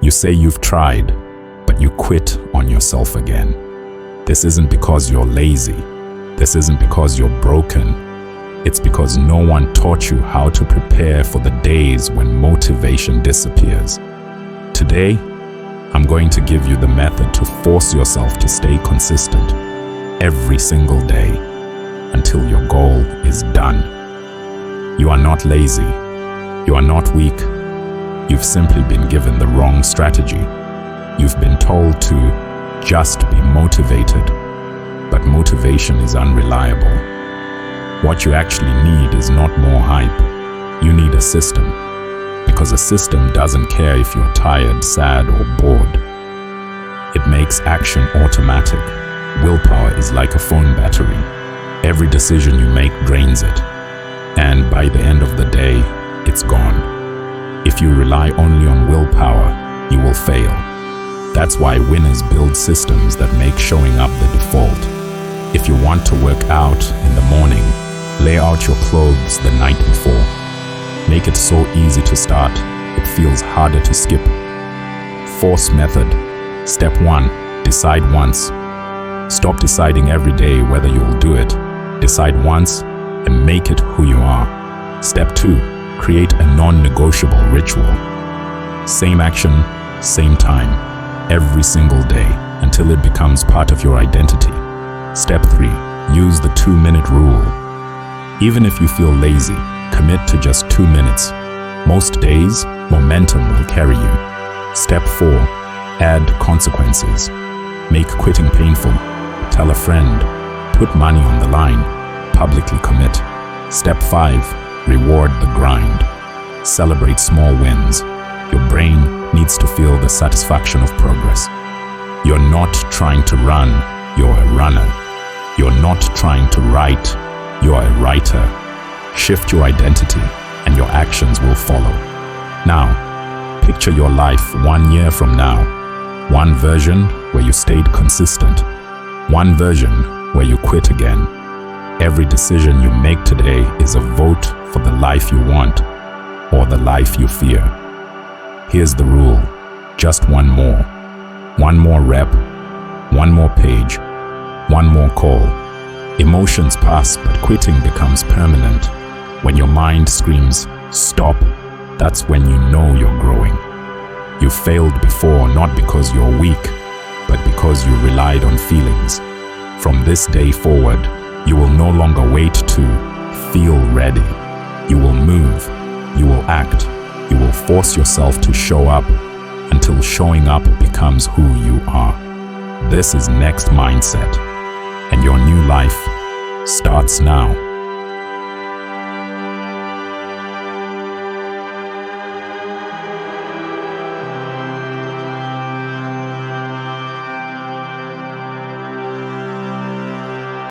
You say you've tried, but you quit on yourself again. This isn't because you're lazy. This isn't because you're broken. It's because no one taught you how to prepare for the days when motivation disappears. Today, I'm going to give you the method to force yourself to stay consistent every single day until your goal is done. You are not lazy. You are not weak. You've simply been given the wrong strategy. You've been told to just be motivated, but motivation is unreliable. What you actually need is not more hype. You need a system, because a system doesn't care if you're tired, sad, or bored. It makes action automatic. Willpower is like a phone battery. Every decision you make drains it, and by the end of the day, it's gone. If you rely only on willpower, you will fail. That's why winners build systems that make showing up the default. If you want to work out in the morning, lay out your clothes the night before. Make it so easy to start, it feels harder to skip. Force method. Step 1. Decide once. Stop deciding every day whether you'll do it. Decide once and make it who you are. Step 2. Create a non-negotiable ritual. Same action, same time, every single day until it becomes part of your identity. Step 3. Use the 2-minute rule. Even if you feel lazy, commit to just 2 minutes. Most days, momentum will carry you. Step 4. Add consequences. Make quitting painful. Tell a friend. Put money on the line. Publicly commit. Step 5. Reward the grind. Celebrate small wins. Your brain needs to feel the satisfaction of progress. You're not trying to run, you're a runner. You're not trying to write, you're a writer. Shift your identity and your actions will follow. Now, picture your life 1 year from now. One version where you stayed consistent. One version where you quit again. Every decision you make today is a vote for the life you want or the life you fear. Here's the rule. Just one more. One more rep. One more page. One more call. Emotions pass, but quitting becomes permanent. When your mind screams, stop, that's when you know you're growing. You failed before not because you're weak, but because you relied on feelings. From this day forward, you will no longer wait to feel ready. You will move. You will act. You will force yourself to show up until showing up becomes who you are. This is Next Mindset, and your new life starts now.